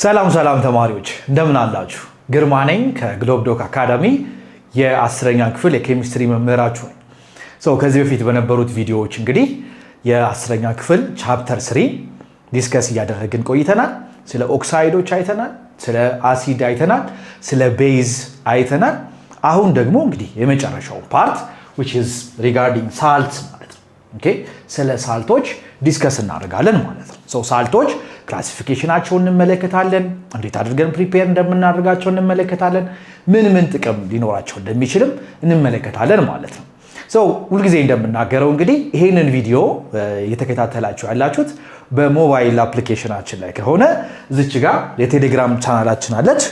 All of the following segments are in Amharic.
ሰላም ተማሪዎች እንደምን አላችሁ? ግርማ ነኝ ከግሎብዶክ አካዳሚ የ10ኛ ክፍል የኬሚስትሪ መምህራችሁ ነኝ። ከዚህ በፊት በነበሩት ቪዲዮዎች እንግዲህ የ10ኛ ክፍል ቻፕተር 3 ዲስከስ እያደረግን ቆይተናል። ስለ ኦክሳይዶች አይተናል፣ ስለ አሲድ አይተናል፣ ስለ ቤዝ አይተናል። አሁን ደግሞ እንግዲህ የመጨረሻው ፓርት which is regarding salts ማለት ነው። ኦኬ ስለ ሳልቶች ዲስከስ እናደርጋለን ማለት ነው። ሳልቶች ክላሲፊኬሽናቸውን እንመለከታለን፣ እንዴት አድርገን ፕሪፔር እንደምናደርጋቸው እንመለከታለን፣ ምን ጥቅም ሊኖራቸው እንደሚችልም እንመለከታለን ማለት ነው። ሁልጊዜ እንደምናገረው እንግዲህ ይሄንን ቪዲዮ እየተከታተላችሁ ያላችሁት በሞባይል አፕሊኬሽናችን ላይ ከሆነ እዚች ጋር የቴሌግራም ቻናላችን አለች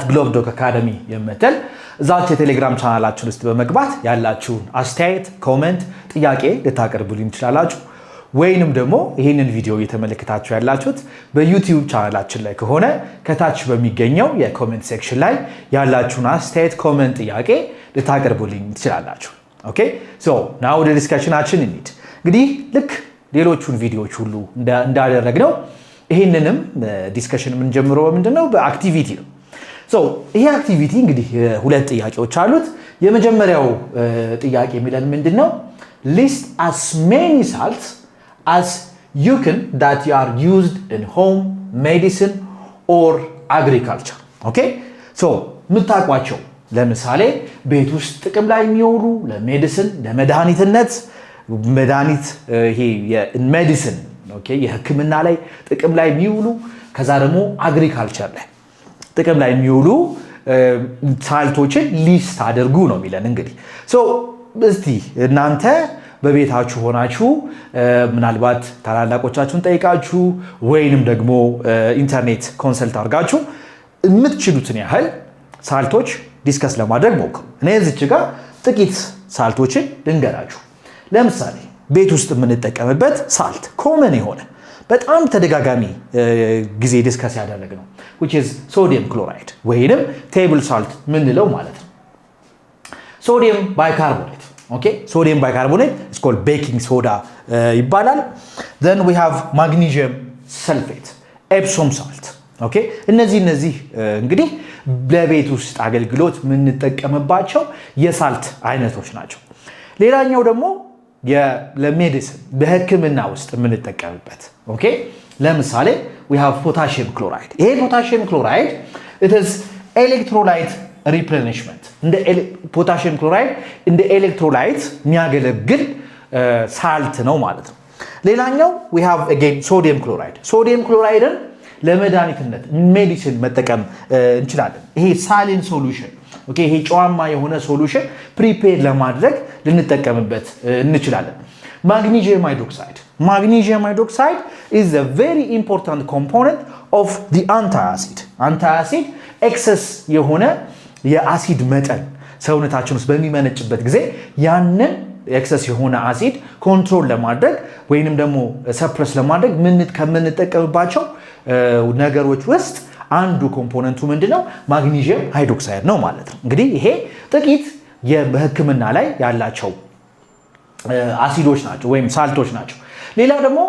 @globdoc academy የምትል እዛች የቴሌግራም ቻናላችን ውስጥ በመግባት ያላችሁን አስተያየት፣ ኮሜንት፣ ጥያቄ ልታቀርቡልኝ ትችላላችሁ። ወይንም ደግሞ ይሄንን ቪዲዮ እየተመለከታችሁ ያላችሁት በዩቲዩብ ቻናላችን ላይ ከሆነ ከታች በሚገኘው የኮሜንት ሴክሽን ላይ ያላችሁን አስተያየት፣ ኮሜንት፣ ጥያቄ ልታቀርቡልኝ ትችላላችሁ። ኦኬ ናው ወደ ዲስከሽናችን እንሂድ። እንግዲህ ልክ ሌሎቹን ቪዲዮዎች ሁሉ እንዳደረግነው ይሄንንም ዲስከሽን የምንጀምረው ምንድነው በአክቲቪቲ ነው። ይሄ አክቲቪቲ እንግዲህ ሁለት ጥያቄዎች አሉት። የመጀመሪያው ጥያቄ የሚለን ምንድነው? list as many salts as you can that you are used in home, medicine or agriculture. ኦኬ ምታቋቸው ለምሳሌ ቤት ውስጥ ጥቅም ላይ የሚውሉ ለሜዲሲን ለመድኃኒትነት መድኃኒት ይሄ የሜዲሲን ኦኬ የህክምና ላይ ጥቅም ላይ የሚውሉ ከዛ ደግሞ አግሪካልቸር ላይ ጥቅም ላይ የሚውሉ ሳልቶችን ሊስት አድርጉ ነው የሚለን። እንግዲህ እስቲ እናንተ በቤታችሁ ሆናችሁ ምናልባት ታላላቆቻችሁን ጠይቃችሁ ወይንም ደግሞ ኢንተርኔት ኮንሰልት አድርጋችሁ የምትችሉትን ያህል ሳልቶች ዲስከስ ለማድረግ ሞክሩ። እኔ እዚች ጋር ጥቂት ሳልቶችን ልንገራችሁ። ለምሳሌ ቤት ውስጥ የምንጠቀምበት ሳልት ኮመን የሆነ በጣም ተደጋጋሚ ጊዜ ዲስከስ ያደረግነው which is sodium chloride ወይንም table salt ምንለው ማለት ነው። sodium bicarbonate okay sodium bicarbonate is called baking soda ይባላል። then we have magnesium sulfate epsom salt okay እነዚህ እንግዲህ ለቤት ውስጥ አገልግሎት የምንጠቀምባቸው የሳልት አይነቶች ናቸው። ሌላኛው ደግሞ ለሜዲሲን በህክምና ውስጥ የምንጠቀምበት ኦኬ ለምሳሌ we have potassium chloride። ይሄ potassium chloride it is electrolyte replenishment እንደ potassium chloride እንደ ኤሌክትሮላይት የሚያገለግል ሳልት ነው ማለት ነው። ሌላኛው we have again sodium chloride። sodium chloride ለመድኃኒትነት ሜዲሲን መጠቀም እንችላለን። ይሄ ሳሊን ሶሉሽን ኦኬ ይሄ ጨዋማ የሆነ ሶሉሽን ፕሪፔር ለማድረግ ልንጠቀምበት እንችላለን። magnesium hydroxide is a very important component of the antacid excess የሆነ የአሲድ መጠን ሰውነታችን ውስጥ በሚመነጭበት ጊዜ ያንን ኤክሰስ የሆነ አሲድ ኮንትሮል ለማድረግ ወይንም ደግሞ ሰፕረስ ለማድረግ ከምንጠቀምባቸው ነገሮች ውስጥ አንዱ ኮምፖነንቱ ምንድነው? ማግኒዚየም ሃይድሮክሳይድ ነው ማለት ነው። እንግዲህ ይሄ ጥቂት በህክምና ላይ ያላቸው አሲዶች ናቸው ወይም ሳልቶች ናቸው። ሌላ ደግሞ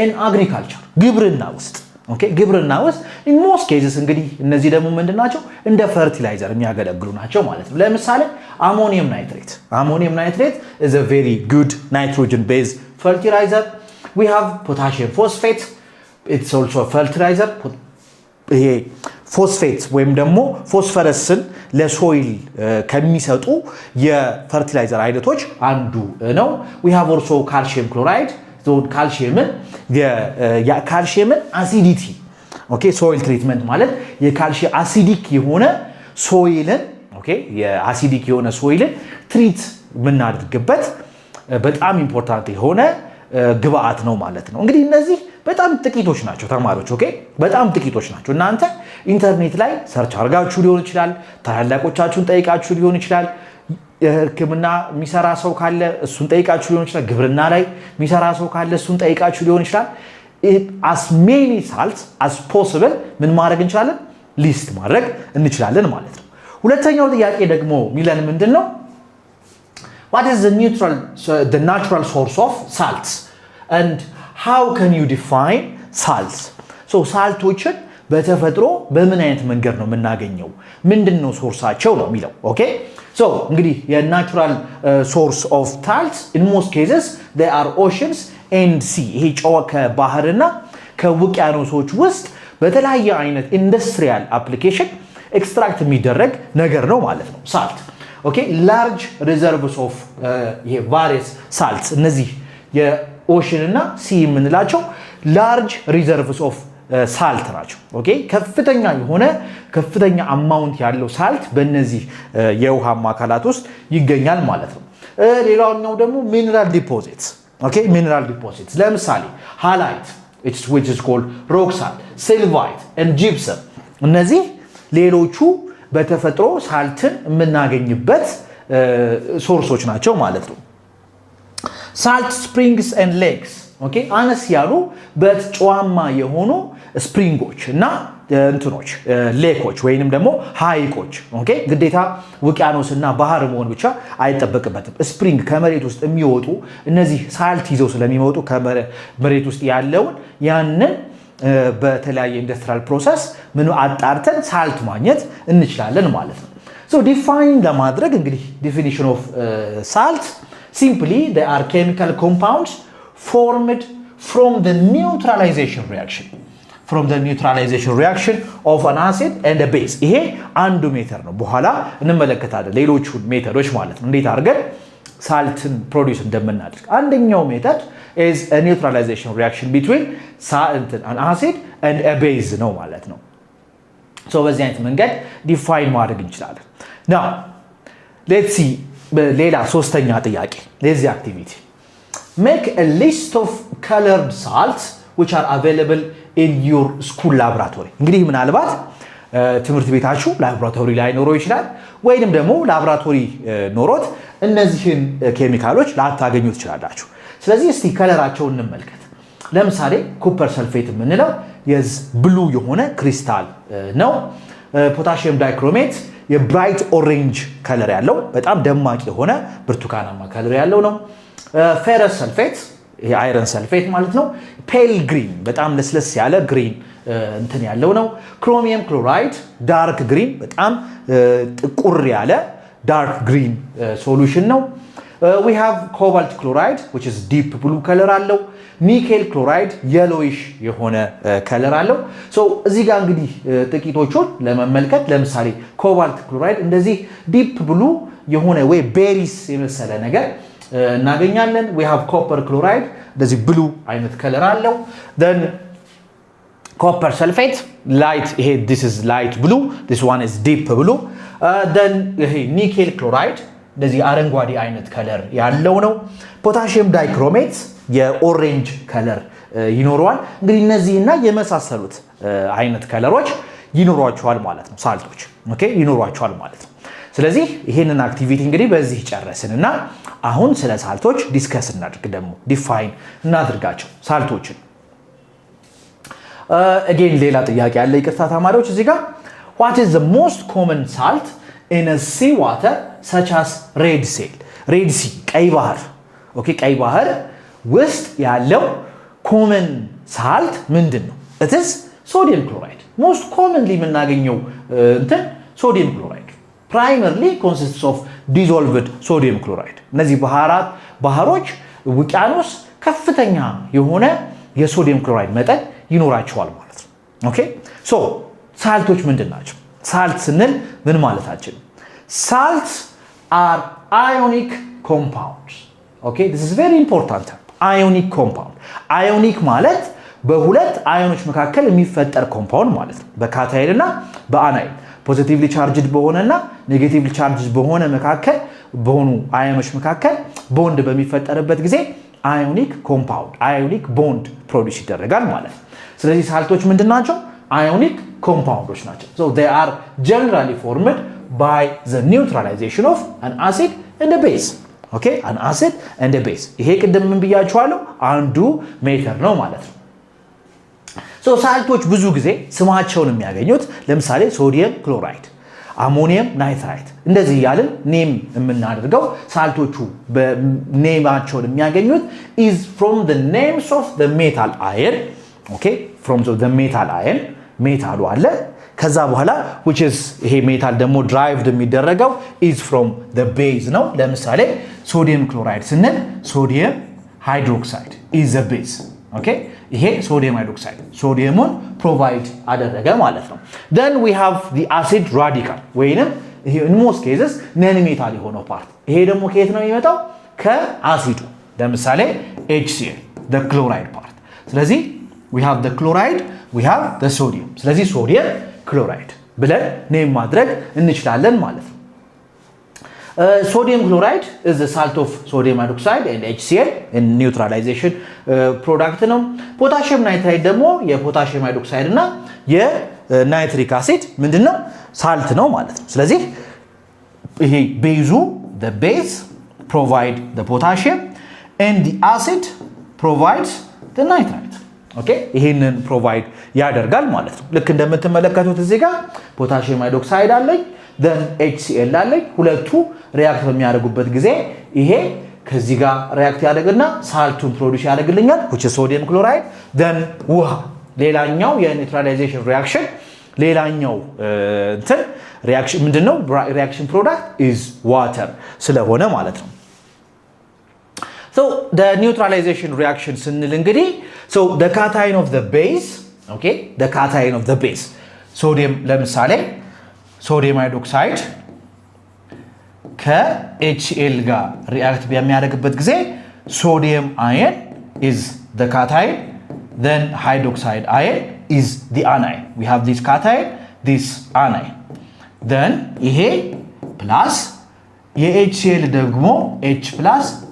in agriculture ግብርና ውስጥ ኦኬ ግብርና ውስጥ in most cases እንግዲህ እነዚህ ደግሞ ምንድናቸው? እንደ ፈርቲላይዘር የሚያገለግሉ ናቸው ማለት ነው። ለምሳሌ ammonium nitrate is a very good nitrogen based fertilizer. We have potassium phosphate, it's also a fertilizer. ይሄ ፎስፌት ወይም ደግሞ ፎስፈረስን ለሶይል ከሚሰጡ የፈርቲላይዘር አይነቶች አንዱ ነው። we have also calcium chloride. ካልሲየምን አሲዲቲ ኦኬ ሶይል ትሪትመንት ማለት የካልሲየም አሲዲክ የሆነ ሶይልን ኦኬ የአሲዲክ የሆነ ሶይልን ትሪት የምናደርግበት በጣም ኢምፖርታንት የሆነ ግብአት ነው ማለት ነው። እንግዲህ እነዚህ በጣም ጥቂቶች ናቸው ተማሪዎች ኦኬ በጣም ጥቂቶች ናቸው። እናንተ ኢንተርኔት ላይ ሰርች አድርጋችሁ ሊሆን ይችላል፣ ታላላቆቻችሁን ጠይቃችሁ ሊሆን ይችላል፣ ህክምና የሚሰራ ሰው ካለ እሱን ጠይቃችሁ ሊሆን ይችላል፣ ግብርና ላይ የሚሰራ ሰው ካለ እሱን ጠይቃችሁ ሊሆን ይችላል። as many salts as possible ምን ማድረግ እንችላለን? ሊስት ማድረግ እንችላለን ማለት ነው። ሁለተኛው ጥያቄ ደግሞ ሚለን ምንድነው? what is the natural source of salts and how can you define salts? ሳልቶችን በተፈጥሮ በምን አይነት መንገድ ነው የምናገኘው ምንድነው ሶርሳቸው ነው የሚለው ኦኬ so እንግዲህ የናቹራል source of salts in most cases they are oceans and sea ይሄ ጨው ከባህርና ከውቅያኖሶች ውስጥ በተለያየ አይነት ኢንዱስትሪያል አፕሊኬሽን ኤክስትራክት የሚደረግ ነገር ነው ማለት ነው ሳልት ኦኬ large reserves of ይሄ various salts እነዚህ የኦሽን እና ሲ የምንላቸው large reserves of ሳልት ናቸው ኦኬ ከፍተኛ አማውንት ያለው ሳልት በእነዚህ የውሃማ አካላት ውስጥ ይገኛል ማለት ነው ሌላኛው ደግሞ ሚነራል ዲፖዚትስ ኦኬ ሚነራል ዲፖዚትስ ለምሳሌ ሃላይት which is called rock salt silvite and gypsum እነዚህ ሌሎቹ በተፈጥሮ ሳልትን የምናገኝበት ሶርሶች ናቸው ማለት ነው salt springs and lakes ኦኬ አነስ ያሉ በጨዋማ የሆኑ ስፕሪንጎች እና እንትኖች ሌኮች ወይንም ደግሞ ሃይቆች ኦኬ ግዴታ ውቅያኖስና ባህር መሆን ብቻ አይተበቅበትም ስፕሪንግ ከመሬት ውስጥ የሚወጡ እነዚህ ሳልት ይዘው ስለሚወጡ ከመሬት ውስጥ ያለውን ያንን በተለያየ ኢንዱስትሪያል ፕሮሰስ ምን አጣርተን ሳልት ማግኘት እንችላለን ማለት ነው so define ለማድረግ እንግዲህ definition of salt simply they are chemical compounds formed from the neutralization reaction of an acid and a base ይሄ አንዱ ሜተድ ነው በኋላ እንመለከታለን ሌሎቹ ሜተዶች ማለት ነው እንዴት አድርገን ሳልትን ፕሮዲዩስ እንደምናደርግ አንደኛው ሜተድ is a neutralization reaction between an acid and a base ነው ማለት ነው so በዚህ አይነት መንገድ ዲፋይን ማድረግ እንችላለን now let's see ሌላ ሶስተኛ ጥያቄ ለዚህ አክቲቪቲ make a list of colored salts which are available in your school laboratory እንግዲህ ምናልባት ትምህርት ቤታችሁ ላቦራቶሪ ላይ ኖሮ ይችላል ወይንም ደግሞ ላቦራቶሪ ኖሮት እነዚህን ኬሚካሎች ላታገኙ ትችላላችሁ ስለዚህ እስቲ ከለራቸውን እንመልከት ለምሳሌ ኮፐር ሰልፌት የምንለው የዝ ብሉ የሆነ ክሪስታል ነው ፖታሺየም ዳይክሮሜት የብራይት ኦሬንጅ ከለር ያለው በጣም ደማቅ የሆነ ብርቱካናማ ከለር ያለው ነው ferrous sulfate iron sulfate ማለት ነው pale green በጣም ለስለስ ያለ green እንትን ያለው ነው chromium chloride dark green በጣም ጥቁር ያለ dark green solution ነው we have cobalt chloride which is deep blue color አለው nickel chloride yellowish የሆነ color አለው so እዚህ ጋር እንግዲህ ጥቂቶቹን ለመመልከት ለምሳሌ cobalt chloride እንደዚህ deep blue የሆነ ወይ berries የመሰለ ነገር እናገኛለን we have copper chloride እንደዚህ blue አይነት color አለው then copper sulfate light this is light blue this one is deep blue then nickel chloride እንደዚህ አረንጓዴ አይነት color ያለው ነው potassium dichromate የኦሬንጅ color ይኖረዋል እንግዲህ እነዚህና የመሳሰሉት አይነት ከለሮች ይኖሯቸዋል ማለት ነው ሳልቶች ኦኬ ይኖሯቸዋል ማለት ነው ስለዚህ ይሄንን አክቲቪቲ እንግዲህ በዚህ ጨረስንና አሁን ስለ ሳልቶች ዲስከስ እናድርግ ደግሞ ዲፋይን እናድርጋቸው ሳልቶችን again ሌላ ጥያቄ ያለ ይቅርታ ተማሪዎች እዚህ ጋር what is the most common salt in a sea water such as red sea ቀይ ባህር ኦኬ ቀይ ባህር ውስጥ ያለው common salt ምንድነው it is sodium chloride most commonly የምናገኘው እንትን sodium chloride primarily consists of dissolved sodium chloride እነዚህ ባህሮች ውቅያኖስ ከፍተኛ የሆነ የሶዲየም ክሎራይድ መጠን ይኖራቸዋል ማለት ነው ኦኬ ሶ ሳልቶች ምንድናቸው ሳልት ስንል ምን ማለታችን salts are ionic compounds okay this is very important ionic compound ionic ማለት በሁለት አዮኖች መካከል የሚፈጠር ኮምፓውንድ ማለት ነው በካታይን እና በአናይን positively charged በሆነና negatively charged በሆነ መካከል በሆኑ አዮኖች መካከል ቦንድ በሚፈጠርበት ጊዜ ionic compound ionic bond produce ይደረጋል ማለት ነው ስለዚህ ሳልቶች ምንድናቸው ionic compounds ናቸው so they are generally formed by the neutralization of an acid and a base okay an acid and a base ይሄ ቅድም ምን ብያችኋለሁ አንዱ ሜተድ ነው ማለት ነው so ሳልቶች ብዙ ጊዜ ስማቸውን የሚያገኙት ለምሳሌ ሶዲየም ክሎራይድ አሞኒየም ናይትራይት እንደዚህ ያልን ኔም የምናደርገው ሳልቶቹ በኔማቸውን የሚያገኙት is from the names of the metal iron ኦኬ from the metal ion ሜታሉ አለ ከዛ በኋላ which is ይሄ ሜታል ደግሞ derived የሚደረገው is from the base ነው ለምሳሌ ሶዲየም ክሎራይድ ስንል ሶዲየም ሃይድሮክሳይድ is the base ኦኬ ይሄ ሶዲየም ሃይድሮክሳይድ ሶዲየሙን ፕሮቫይድ አደረገ ማለት ነው then we have the acid radical ወይንም ይሄ in most cases non metal የሆነው ፓርት ይሄ ደግሞ ከየት ነው የሚመጣው ከአሲዱ ለምሳሌ HCl the chloride part ስለዚህ we have the chloride we have the sodium ስለዚህ ሶዲየም ክሎራይድ ብለን ኔም ማድረግ እንችላለን ማለት ነው sodium chloride is the salt of sodium hydroxide and HCl in neutralization product ነው potassium nitrate ደግሞ የፖታሺየም ሃይድሮክሳይድ እና የናይትሪክ አሲድ ምንድነው ሳልት ነው ማለት ነው ስለዚህ ይሄ ቤዙ the base provide the potassium and the acid provides the nitrite ኦኬ ይሄንን ፕሮቫይድ ያደርጋል ማለት ነው ልክ እንደምትመለከቱት እዚህ ጋር ፖታሺየም ሃይድሮክሳይድ አለኝ then HCl አለኝ ሁለቱ ሪአክት በሚያደርጉበት ጊዜ ይሄ ከዚህ ጋር ሪአክት ያደርግና ሳልቱን ፕሮዲዩስ ያደርግልኛል which is sodium chloride then ውሃ ሌላኛው የኒውትራላይዜሽን ሪአክሽን ሌላኛው እንትን ሪአክሽን ምንድነው ሪአክሽን ፕሮዳክት is water ስለሆነ ማለት ነው So the neutralization reaction ስንል እንግዲህ so the cation of the base okay the cation of the base sodium ለምሳሌ sodium hydroxide ከHCl ጋር ሪአክት በሚያደርግበት ጊዜ sodium ion is the cation then hydroxide ion is the anion we have this cation this anion then ይሄ plus የHCl ደግሞ H+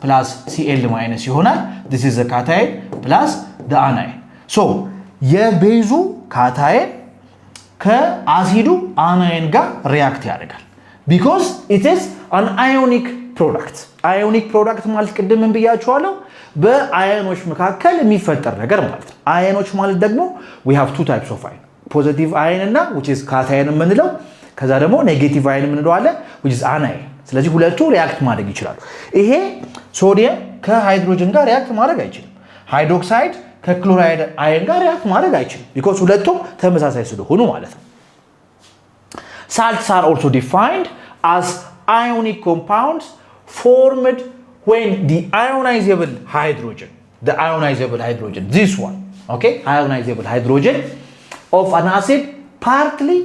plus Cl- ይሆናል this is the cation plus the anion so የቤዙ cation ከአሲዱ anion ጋር ሪአክት ያደርጋል because it is an ionic product ionic product ማለት ቅድም ብያችኋለሁ በአዮኖች መካከል የሚፈጠር ነገር ማለት ነው አዮኖች ማለት ደግሞ we have two types of ion positive ion እና which is cation የምንለው ከዛ ደግሞ ኔጌቲቭ ion የምንለው አለ which is anion ስለዚህ ሁለቱ ሪአክት ማድረግ ይችላሉ ይሄ ሶዲየም ከሃይድሮጅን ጋር ሪአክት ማድረግ አይችልም ሃይድሮክሳይድ ከክሎራይድ አየን ጋር ሪአክት ማድረግ አይችልም because ሁለቱም ተመሳሳይ ስለሆኑ ማለት ነው salts are also defined as ionic compounds formed when the ionizable hydrogen this one okay ionizable hydrogen of an acid partly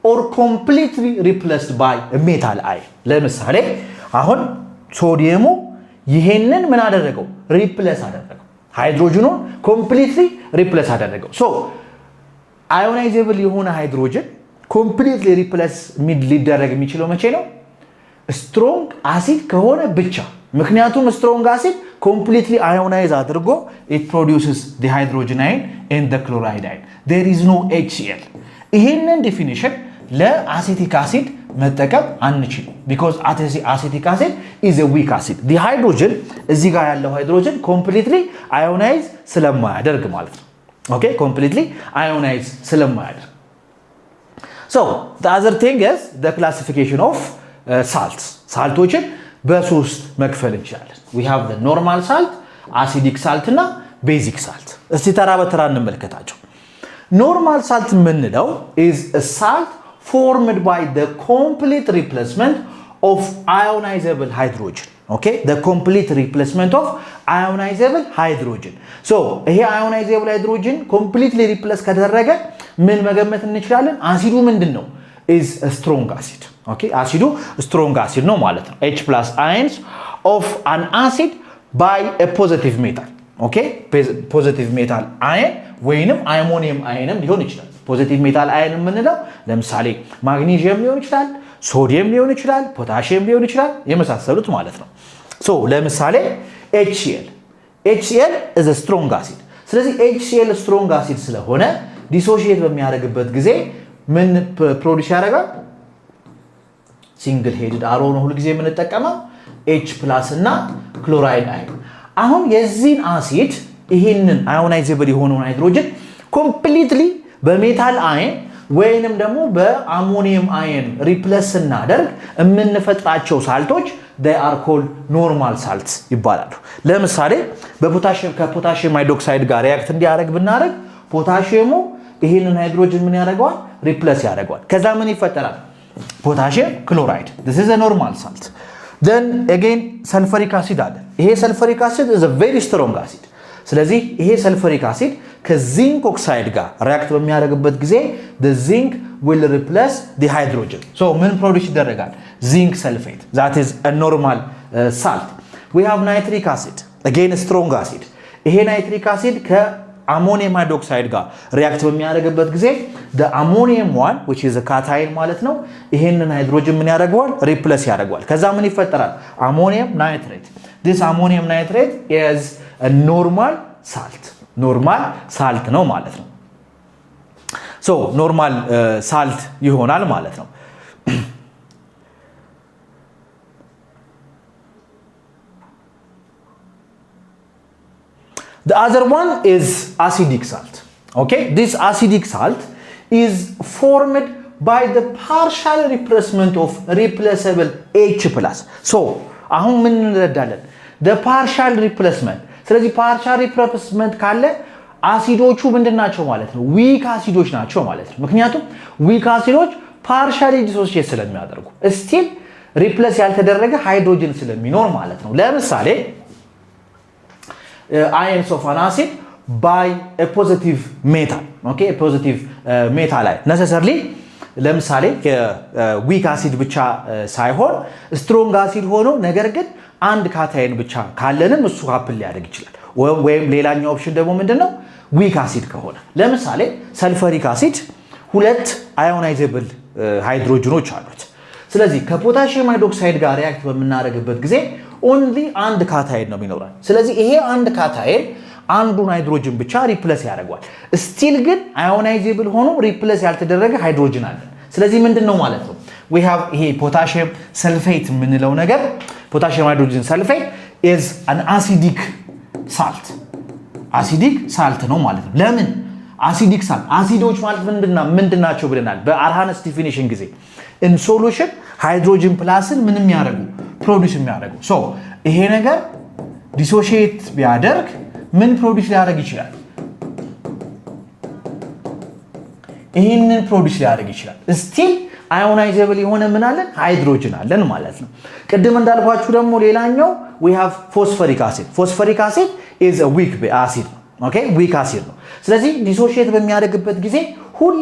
or completely replaced by a metal ion ለምሳሌ አሁን ሶዲየሙ ይሄንን ምን አደረገው ሪፕሌስ አደረገው ሃይድሮጅኑን completely replace አደረገው so ionizable የሆነ ሃይድሮጅን completely replace ሊደረግ የሚችለው መቼ ነው strong acid ከሆነ ብቻ ምክንያቱም strong acid completely ionize አድርጎ it produces the hydrogen ion and the chloride ion there is no HCl ይሄንን definition ለአሲቲክ አሲድ መጠቀም አንችልም because acetic acid is a weak acid the hydrogen እዚህ ጋር ያለው ሃይድሮጅን completely ionize ስለማያደርግ ማለት ነው okay completely ionize ስለማያደርግ so the other thing is the classification of salts saltoችን በሶስት መክፈል እንችላለን we have the normal salt acidic salt እና basic salt እስቲ ተራ በተራ እንመልከታቸው normal salt የምንለው is a salt formed by the complete replacement of ionizable hydrogen okay the complete replacement of ionizable hydrogen so ይሄ ionizable hydrogen completely replace ከተደረገ ምን መገመት እንችላለን አሲዱ ምንድነው is a strong acid okay አሲዱ strong acid ነው ማለት ነው H+ ions of an acid by a positive metal okay positive metal ion ወይንም አሞኒየም አየንም ሊሆን ይችላል ፖዚቲቭ ሜታል አየን የምንለው ለምሳሌ ማግኒዚየም ሊሆን ይችላል ሶዲየም ሊሆን ይችላል ፖታሺየም ሊሆን ይችላል የመሳሰሉት ማለት ነው ሶ ለምሳሌ HCl is a strong acid ስለዚህ HCl strong acid ስለሆነ ዲሶሺየት በሚያደርግበት ጊዜ ምን ፕሮዲዩስ ያደርጋል ሲንግል ሄድድ አሮ ነው ሁሉ ጊዜ የምንጠቀመው H+ እና ክሎራይድ አየን አሁን የዚህን አሲድ ይሄንን አዮናይዘብል የሆነውን ሃይድሮጅን ኮምፕሊትሊ በሜታል አየን ወይንም ደግሞ በአሞኒየም አየን ሪፕሌስ እናደርግ የምንፈጥራቸው ሳልቶች they are called normal salts ይባላሉ ለምሳሌ በፖታሺየም ከፖታሺየም ሃይድሮክሳይድ ጋር ሪአክት እንዲያደርግ ብናደርግ ፖታሺየሙ ይሄንን ሃይድሮጅን ምን ያደርገዋል ሪፕሌስ ያደርገዋል ከዛ ምን ይፈጠራል potassium chloride this is a normal salt then again sulfuric acid አለ ይሄ sulfuric acid is a very strong acid ስለዚህ ይሄ sulfuric acid ከዚንክ ኦክሳይድ ጋር ሪአክት በሚያደርግበት ጊዜ the zinc will replace the hydrogen so ምን ፕሮዲዩስ ይደረጋል zinc sulfate that is a normal salt we have nitric acid again a strong acid ይሄ nitric acid ከአሞኒየም ሃይድሮክሳይድ ጋር ሪአክት በሚያደርግበት ጊዜ the ammonium one which is a cation ማለት ነው ይሄንን ሃይድሮጅን ምን ያደርገዋል ሪፕሌስ ያደርገዋል ከዛ ምን ይፈጠራል ammonium nitrate this ammonium nitrate is a normal salt ነው ማለት ነው so normal salt ይሆናል ማለት ነው The other one is acidic salt. Okay, this acidic salt is formed by the partial replacement of replaceable H+. So, አሁን ምን እንረዳለን? The partial replacement. ስለዚህ partial replacement ካለ አሲዶቹ ምንድናቸው ማለት ነው? weak አሲዶች ናቸው ማለት ነው። ምክንያቱም weak አሲዶች partially dissociate ስለሚያደርጉ still replace ያልተደረገ ሃይድሮጅን ስለሚኖር ማለት ነው። ለምሳሌ ions of an acid by a positive metal okay a positive metal ላይ necessarily ለምሳሌ weak acid ብቻ ሳይሆን strong acid ሆኖ ነገር ግን አንድ ካታየን ብቻ ካለንም እሱ ሀፕል ሊያደርግ ይችላል ወይም ሌላኛው ኦፕሽን ደግሞ ምንድነው weak acid ከሆነ ለምሳሌ sulfuric acid ሁለት ionizable ሃይድሮጅኖች አሉት ስለዚህ ከፖታሺየም ሃይድሮክሳይድ ጋር ሪአክት በመናረግበት ጊዜ only አንድ ካታየን ነው የሚኖረው ስለዚህ ይሄ አንድ ካታየን አንዱን ሃይድሮጅን ብቻ ሪፕሌስ ያደርጋል ስቲል ግን አዮናይዜብል ሆኖ ሪፕሌስ ያልተደረገ ሃይድሮጅን አለ ስለዚህ ምንድነው ማለት ነው we have ይሄ potassium sulfate ምንለው ነገር potassium hydrogen sulfate is an acidic salt ነው ማለት ነው ለምን acidic salt አሲዶች ማለት ምንድናቸው ብለናል በአርሃንስ ዲፊኒሽን ጊዜ in solution hydrogen plusን ምንም ያደርጉ ፕሮዲዩስ የሚያደርጉ ሶ ይሄ ነገር ዲሶሺየት ቢያደርግ ምን ፕሮዲዩስ ሊያደርግ ይችላል ይሄንን ፕሮዲዩስ ሊያደርግ ይችላል ስቲል አዮናይዜብል የሆነ ምን አለን ሃይድሮጅን አለን ማለት ነው ቅድም እንዳልኳችሁ ደግሞ ሌላኛው we have phosphoric acid is a weak acid okay weak acid ነው ስለዚህ ዲሶሺየት በሚያደርግበት ጊዜ ሁሉ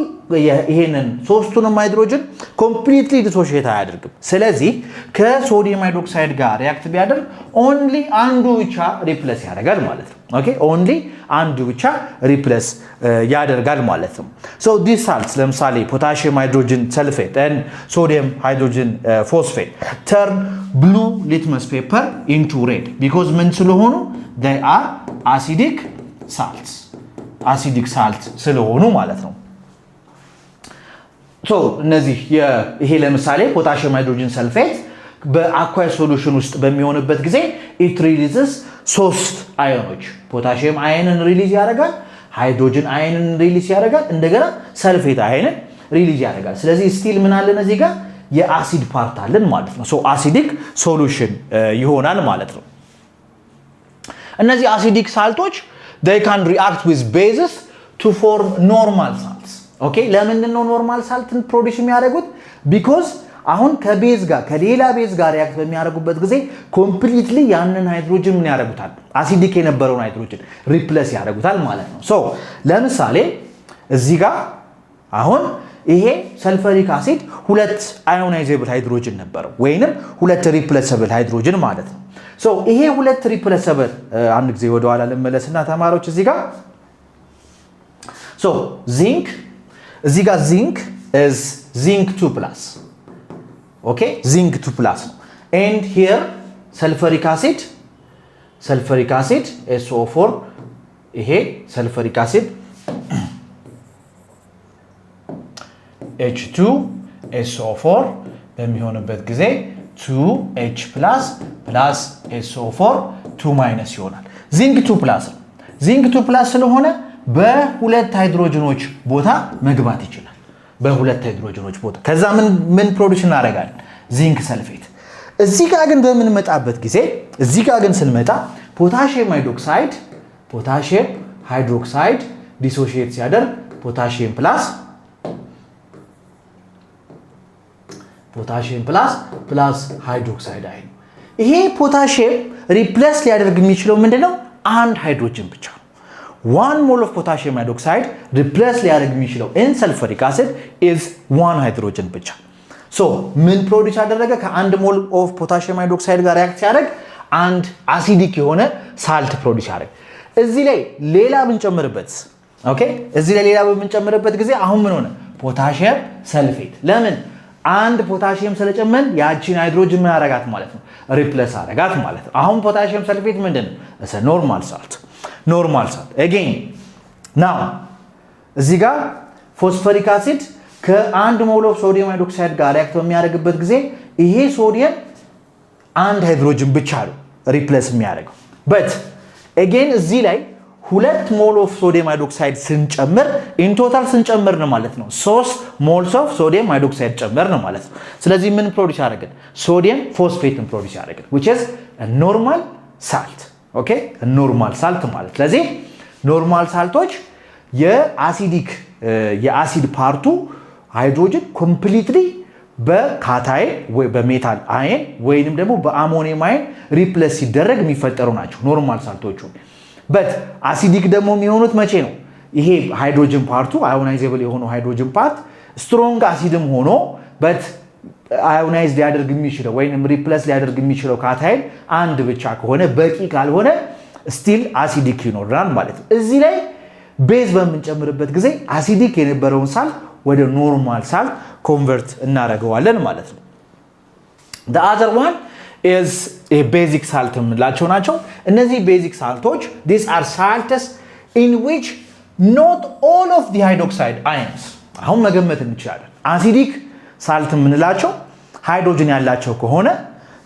ይሄንን ሶስቱንም ሃይድሮጅን completely dissociate አያደርግም ስለዚህ ከሶዲየም ሃይድሮክሳይድ ጋር ሪአክት ቢያደርግ only አንዱ ብቻ ሪፕሌስ ያደርጋል ማለት ነው okay only አንዱ ብቻ ሪፕሌስ ያደርጋል ማለት ነው so these salts ለምሳሌ potassium hydrogen sulfate and sodium hydrogen phosphate turn blue litmus paper into red because ምን ስለሆኑ they are acidic salt ስለሆኑ ማለት ነው so እነዚህ ይሄ ለምሳሌ potassium hydrogen sulfate በአኳያ ሶሉሽን ውስጥ በሚሆንበት ጊዜ it releases ሶስት አዮኖች potassium አየንን ሪሊዝ ያደርጋል ሃይድሮጅን አየንን ሪሊዝ ያደርጋል እንደገና ሰልፌት አየንን ሪሊዝ ያደርጋል ስለዚህ ስቲል ምን አለን እዚህ ጋር የአሲድ ፓርት አለን ማለት ነው so acidic solution ይሆናል ማለት ነው እነዚህ acidic salts they can react with bases to form normal salts okay ለምንድን ነው ኖርማል ሳልትን ፕሮዲዩስ የሚያደርጉት because አሁን ከቤዝ ጋር ከሌላ ቤዝ ጋር ሪአክት በሚያደርጉበት ጊዜ ኮምፕሊትሊ ያንን ሃይድሮጅን ምን ያደርጉታል አሲዲክ የነበረውን ሃይድሮጅን ሪፕሌስ ያደርጉታል ማለት ነው so ለምሳሌ እዚህ ጋር አሁን ይሄ ሰልፈሪክ አሲድ ሁለት አዮናይዜብል ሃይድሮጅን ነበረው ወይንም ሁለት ሪፕሌሰብል ሃይድሮጅን ማለት ነው so ይሄ ሁለት ሪፕሌሰብል አንድ ጊዜ ወደ ኋላ ለመለስና ተማሪዎች እዚህ ጋር so zinc እዚህ ጋር zinc is zinc 2+ okay zinc 2+ and here sulfuric acid SO4 ይሄ sulfuric acid H2 SO4 በሚሆንበት ጊዜ 2H+ plus SO4 2- ይሆናል zinc 2+ zinc 2+ ስለሆነ በሁለት ሃይድሮጅኖች ቦታ መግባት ይችላል በሁለት ሃይድሮጅኖች ቦታ ከዛ ምን ፕሮዲዩስ እናደርጋለን ዚንክ ሰልፌት እዚህ ጋር ግን በመንመጣበት ጊዜ እዚህ ጋር ግን ስንመጣ potassium hydroxide ዲሶሺየት ሲያደርግ ፖታሺየም ፕላስ ሃይድሮክሳይድ አይን። ይሄ ፖታሺየም ሪፕሌስ ሊያደርግ የሚችለው ምንድነው? አንድ ሃይድሮጅን ብቻ ነው። 1 ሞል ኦፍ ፖታሺየም ሃይድሮክሳይድ ሪፕሌስ ሊያደርግ የሚችለው ኢን ሰልፈሪክ አሲድ ኢዝ 1 ሃይድሮጅን ብቻ። ሶ ምን ፕሮዲዩስ አደረገ? ከ1 ሞል ኦፍ ፖታሺየም ሃይድሮክሳይድ ጋር ሪአክት ሲያደርግ አንድ አሲዲክ የሆነ ሳልት ፕሮዲዩስ ያደርግ። እዚህ ላይ ሌላ ብንጨምርበት ኦኬ፣ እዚህ ላይ ሌላ በምንጨምርበት ጊዜ አሁን ምን ሆነ? ፖታሺየም ሰልፌት። ለምን? አንድ ፖታሺየም ስለጨመን ያቺን ሃይድሮጅን ምን አረጋት ማለት ነው? ሪፕሌስ አረጋት ማለት ነው። አሁን ፖታሺየም ሰልፌት ምንድነው? ኖርማል ሳልት again now እዚህ ጋር ፎስፎሪክ አሲድ ከ1 ሞል ኦፍ ሶዲየም ሃይድሮክሳይድ ጋር ሪአክት በሚያደርግበት ጊዜ ይሄ ሶዲየም አንድ ሃይድሮጅን ብቻ ነው ሪፕሌስ የሚያደርገው። በት again እዚህ ላይ 2 ሞል ኦፍ ሶዲየም ሃይድሮክሳይድ ስንጨምር ኢን ቶታል ስንጨምር ነው ማለት ነው 3 ሞልስ ኦፍ ሶዲየም ሃይድሮክሳይድ ጨምር ነው ማለት ነው። ስለዚህ ምን ፕሮዲዩስ ያደርጋል? ሶዲየም ፎስፌትን ፕሮዲዩስ ያደርጋል which is a normal salt ኦኬ፣ ኖርማል ሳልት ማለት። ስለዚህ ኖርማል ሳልቶች የአሲድ ፓርቱ ሃይድሮጅን ኮምፕሊትሊ በካታይን ወይ በሜታል አይን ወይንም ደግሞ በአሞኒየም አይን ሪፕሌስ ሲደረግ የሚፈጠሩ ናቸው ኖርማል ሳልቶቹ። በት አሲዲክ ደግሞ የሚሆኑት መቼ ነው? ይሄ ሃይድሮጅን ፓርቱ አዮናይዜብል የሆነው ሃይድሮጅን ፓርት ስትሮንግ አሲድም ሆኖ በት አዮናይዝ ሊያደርግ የሚችለው ወይንም ሪፕሌስ ሊያደርግ የሚችለው ካታይን አንድ ብቻ ከሆነ በቂ ካልሆነ ስቲል አሲዲክ ይኖራል ማለት ነው። እዚህ ላይ ቤዝ በምንጨምርበት ጊዜ አሲዲክ የነበረውን ሳልት ወደ ኖርማል ሳልት ኮንቨርት እናደርገዋለን ማለት ነው። the other one is a basic salt የምንላቸው ናቸው። እነዚህ ቤዚክ ሳልቶች these are salts in which not all of the hydroxide ions አሁን መገመት እንችላለን። አሲዲክ ሳልት የምንላቸው ሃይድሮጅን ያላቸው ከሆነ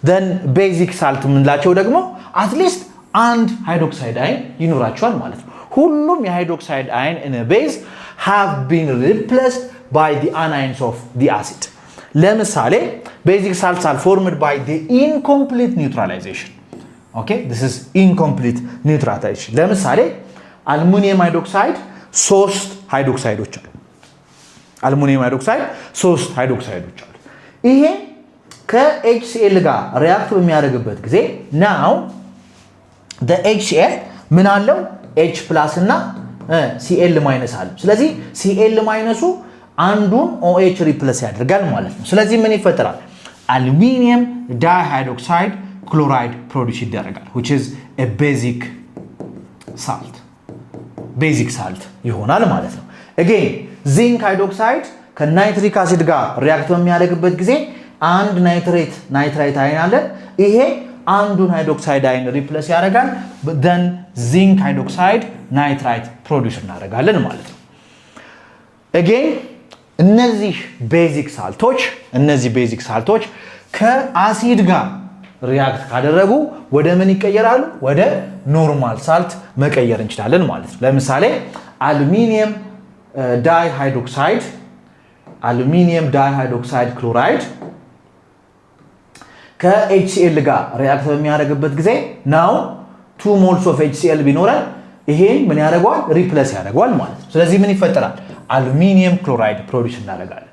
then basic salt የምንላቸው ደግሞ አትሊስት አንድ ሃይድሮክሳይድ አይን ይኖራቸዋል ማለት ነው። ሁሉም የሃይድሮክሳይድ አይን in a base have been replaced by the anions of the acid። ለምሳሌ basic salts are formed by the incomplete neutralization okay, this is incomplete neutralization። ለምሳሌ አልሙኒየም ሃይድሮክሳይድ 3 ሃይድሮክሳይዶች አሉ። አልሙኒየም ሃይድሮክሳይድ 3 ሃይድሮክሳይዶች አሉ። ይሄ ከHCl ጋር ሪአክት በሚያደርግበት ጊዜ now the HCl ምን አለው? H+ እና Cl- አለው። ስለዚህ Cl- አንዱን OH ሪፕሌስ ያደርጋል ማለት ነው። ስለዚህ ምን ይፈጠራል? አሉሚኒየም ዳይሃይድሮክሳይድ ክሎራይድ ፕሮዲዩስ ይደረጋል which is a basic salt ይሆናል ማለት ነው። again ዚንክ ሃይድሮክሳይድ ከናይትሪክ አሲድ ጋር ሪአክት በሚያደርግበት ጊዜ አንድ ናይትሬት አይን አለ። ይሄ አንዱን ሃይድሮክሳይድ አይን ሪፕሌስ ያደርጋል then ዚንክ ሃይድሮክሳይድ ናይትራይት ፕሮዲዩስ እናደርጋለን ማለት ነው። again እነዚህ ቤዚክ ሳልቶች ከአሲድ ጋር ሪአክት ካደረጉ ወደ ምን ይቀየራሉ? ወደ ኖርማል ሳልት መቀየር እንችላለን ማለት ነው። ለምሳሌ አሉሚኒየም ዳይሃይድሮክሳይድ ክሎራይድ ከHCl ጋር ሪአክት በሚያደርግበት ጊዜ now 2 moles of HCl ቢኖረን ይሄን ምን ያደርጋል? ሪፕሌስ ያደርጋል ማለት ነው። ስለዚህ ምን ይፈጠራል? አሉሚኒየም ክሎራይድ ፕሮዲዩስ እናደርጋለን።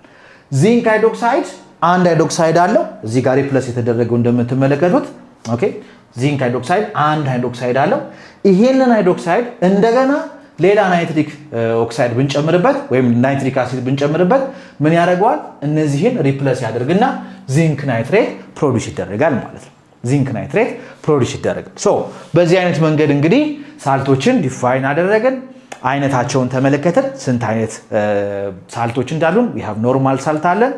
ዚንክ ሃይድሮክሳይድ አንድ ሃይድሮክሳይድ አለው እዚህ ጋር ሪፕሌስ የተደረገው እንደምትመለከቱት ኦኬ። ዚንክ ሃይድሮክሳይድ አንድ ሃይድሮክሳይድ አለው። ይሄንን ሃይድሮክሳይድ እንደገና ሌላ ናይትሪክ ኦክሳይድ ብንጨምርበት ወይም ናይትሪክ አሲድ ብንጨምርበት ምን ያደርጋል? እነዚህን ሪፕሌስ ያደርግና ዚንክ ናይትሬት ፕሮዲዩስ ይደረጋል ማለት ነው። ሶ በዚህ አይነት መንገድ እንግዲህ ሳልቶችን ዲፋይን አደረግን፣ አይነታቸውን ተመለከትን። ስንት አይነት ሳልቶች እንዳሉን we have ኖርማል ሳልት አለን፣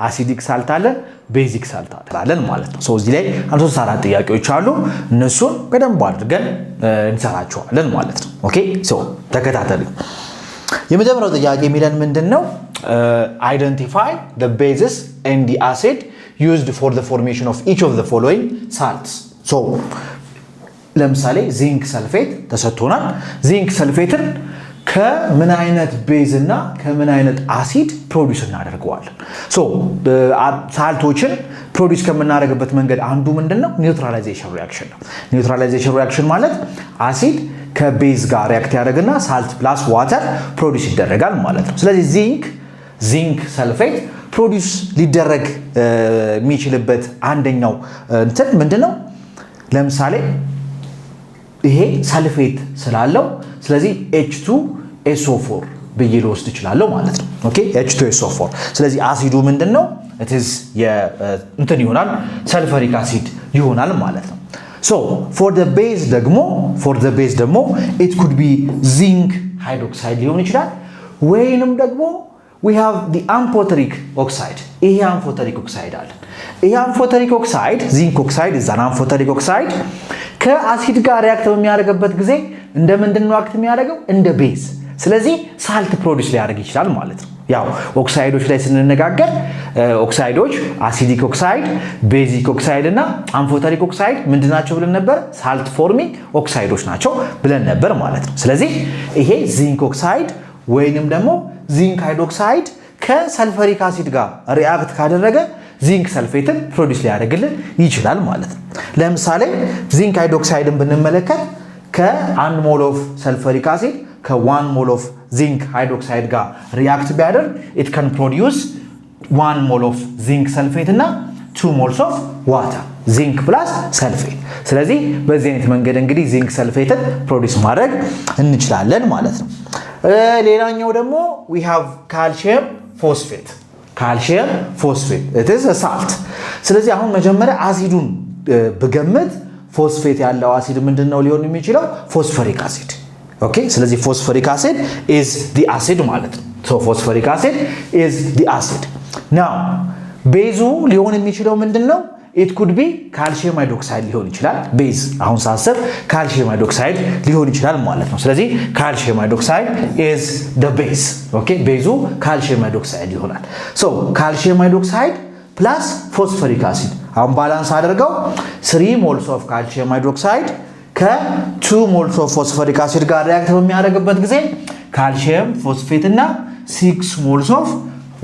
አሲዲክ ሳልት አለን፣ ቤዚክ ሳልት አለን ማለት ነው። ሶ እዚህ ላይ 3-4 ጥያቄዎች አሉ። እነሱን በደንብ አድርገን እንሰራቸዋለን ማለት ነው። ኦኬ ሶ ተከታተሉ። የመጀመሪያው ጥያቄ የሚለን ምንድነው? identify the bases and the acid used for the formation of each of the following salts። ሶ ለምሳሌ ዚንክ ሰልፌት ተሰጥቶናል። ዚንክ ሰልፌትን ከምን አይነት ቤዝ እና ከምን አይነት አሲድ ፕሮዲዩስ እናደርገዋለን? ሶ ሳልቶችን ፕሮዲዩስ ከምናደርግበት መንገድ አንዱ ምንድነው? ኒውትራላይዜሽን ሪአክሽን ነው። ኒውትራላይዜሽን ሪአክሽን ማለት አሲድ ከቤዝ ጋር ሪአክት ያደርግና ሳልት ፕላስ ዋተር ፕሮዲዩስ ይደረጋል ማለት ነው። ስለዚህ ዚንክ ሰልፌት ፕሮዲዩስ ሊደረግ የሚችልበት አንደኛው እንትን ምንድነው? ለምሳሌ ይሄ ሰልፌት ስላለው ስለዚህ H2SO4 ብዬ ልወስድ እችላለሁ ማለት ነው። ኦኬ H2SO4 ስለዚህ አሲዱ ምንድነው? it is እንትን ይሆናል ሰልፈሪክ አሲድ ይሆናል ማለት ነው። so for the base ደግሞ it could be zinc hydroxide ሊሆን ይችላል ወይንም ደግሞ we have the amphoteric oxide ይሄ amphoteric oxide አለ። ይሄ amphoteric oxide zinc oxide is an amphoteric oxide ከአሲድ ጋር ሪአክት በሚያደርግበት ጊዜ እንደምንድነው አክት የሚያደርገው? እንደ ቤዝ ስለዚህ ሳልት ፕሮዲዩስ ሊያደርግ ይችላል ማለት ነው። ያው ኦክሳይዶች ላይ ስንነጋገር ኦክሳይዶች አሲዲክ ኦክሳይድ፣ ቤዚክ ኦክሳይድ እና አምፎተሪክ ኦክሳይድ ምንድናቸው ብለን ነበር? ሳልት ፎርሚንግ ኦክሳይዶች ናቸው ብለን ነበር ማለት ነው። ስለዚህ ይሄ ዚንክ ኦክሳይድ ወይንም ደግሞ ዚንክ ሃይድሮክሳይድ ከሰልፈሪክ አሲድ ጋር ሪአክት ካደረገ ዚንክ ሰልፌትን ፕሮዲዩስ ሊያደርግልን ይችላል ማለት ነው። ለምሳሌ ዚንክ ሃይድሮክሳይድን ብንመለከት ከ1 ሞል ኦፍ ሰልፈሪክ አሲድ ከ1 ሞል ኦፍ ዚንክ ሃይድሮክሳይድ ጋር ሪአክት ቢያደርግ it can produce 1 ሞል ኦፍ ዚንክ ሰልፌት እና 2 ሞልስ ኦፍ ዋተር ዚንክ ፕላስ ሰልፌት። ስለዚህ በዚህ አይነት መንገድ እንግዲህ ዚንክ ሰልፌትን ፕሮዲዩስ ማድረግ እንችላለን ማለት ነው። ሌላኛው ደግሞ we have calcium phosphate it is a salt። ስለዚህ አሁን መጀመሪያ አሲዱን በገመት ፎስፌት ያለው አሲድ ምንድነው ሊሆን የሚችለው? ፎስፎሪክ አሲድ። ኦኬ ስለዚህ ፎስፎሪክ አሲድ is the acid ማለት ነው። so phosphoric acid is the acid። now ቤዙ ሊሆን የሚችለው ምንድነው? it could be calcium hydroxide ሊሆን ይችላል። ቤዝ አሁን ሳስብ calcium hydroxide ሊሆን ይችላል ማለት ነው። ስለዚህ calcium hydroxide is the base። ኦኬ ቤዙ calcium hydroxide ይሆናል። so calcium hydroxide plus phosphoric acid አሁን ባላንስ አድርገው 3 moles of calcium hydroxide ከ2 moles of phosphoric acid ጋር ሪአክት በሚያደርግበት ጊዜ ካልሲየም ፎስፌት እና 6 moles of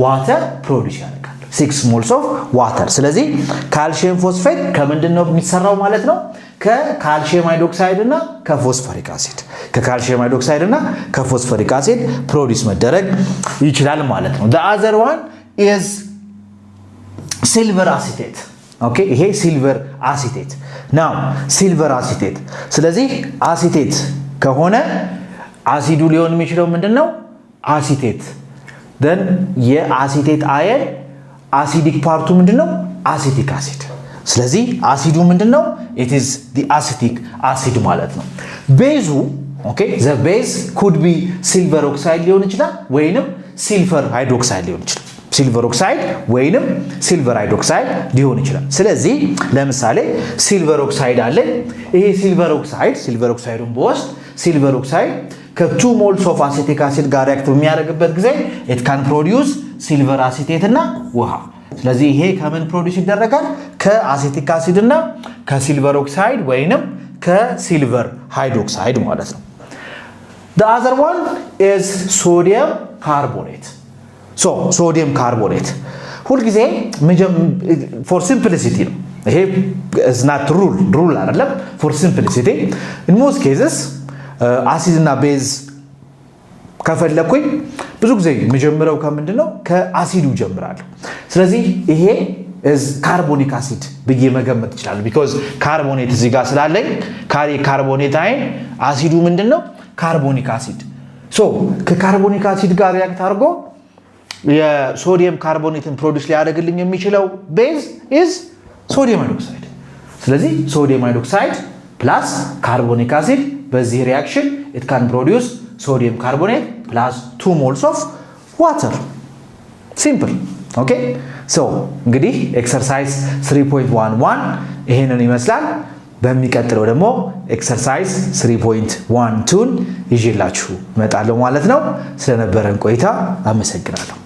water ፕሮዲዩስ ያደርጋል። 6 moles of water። ስለዚህ ካልሲየም ፎስፌት ከምንድነው የሚሰራው ማለት ነው? ከካልሲየም ሃይድሮክሳይድ እና ከፎስፎሪክ አሲድ ከካልሲየም ሃይድሮክሳይድ እና ከፎስፎሪክ አሲድ ፕሮዲዩስ መደረግ ይችላል ማለት ነው። the other one is silver acetate። ኦኬ ይሄ ሲልቨር አሲቴት ናው ሲልቨር አሲቴት። ስለዚህ አሲቴት ከሆነ አሲዱ ሊሆን የሚችለው ምንድነው? አሲቴት then የአሲቴት አየን አሲዲክ ፓርቱ ምንድነው? አሲቲክ አሲድ። ስለዚህ አሲዱ ምንድነው? it is the acidic acid ማለት ነው። ቤዙ ኦኬ the base could be silver oxide ሊሆን ይችላል ወይንም silver hydroxide ሊሆን ይችላል። ሲልቨር ኦክሳይድ ወይንም ሲልቨር ሃይድሮክሳይድ ሊሆን ይችላል። ስለዚህ ለምሳሌ ሲልቨር ኦክሳይድ አለ። ይሄ ሲልቨር ኦክሳይዱን በወስድ ሲልቨር ኦክሳይድ ከ2 moles of acetic acid ጋር ሪአክት በሚያደርግበት ጊዜ it can produce silver acetate እና ውሃ። ስለዚህ ይሄ ከምን ፕሮዲዩስ ይደረጋል? ከአሴቲክ አሲድ እና ከሲልቨር ኦክሳይድ ወይንም ከሲልቨር ሃይድሮክሳይድ ማለት ነው። the other one is sodium carbonate። so sodium carbonate ሁልጊዜ for simplicity ነው። ይሄ is not rule አይደለም for simplicity in most cases አሲድ እና ቤዝ ከፈለኩኝ ብዙ ጊዜ መጀመሪያው ከምንድነው? ከአሲዱ ጀምራለሁ። ስለዚህ ይሄ is carbonic acid ብዬ መገመት ይችላል because carbonate እዚህ ጋር ስላለኝ ካርቦኔት አይን አሲዱ ምንድነው? ካርቦኒክ አሲድ። so ከካርቦኒክ አሲድ ጋር ሪአክት አድርጎ የሶዲየም ካርቦኔትን ፕሮዲዩስ ሊያደርግልኝ የሚችለው ቤዝ is ሶዲየም ሃይድሮክሳይድ። ስለዚህ ሶዲየም ሃይድሮክሳይድ ፕላስ ካርቦኒክ አሲድ በዚህ ሪአክሽን it can produce sodium carbonate plus 2 moles of water። simple ኦኬ so እንግዲህ ኤክሰርሳይዝ 3.11 ይሄንን ይመስላል። በሚቀጥለው ደግሞ ኤክሰርሳይዝ 3.12 ይዤላችሁ እመጣለሁ ማለት ነው። ስለነበረን ቆይታ አመሰግናለሁ።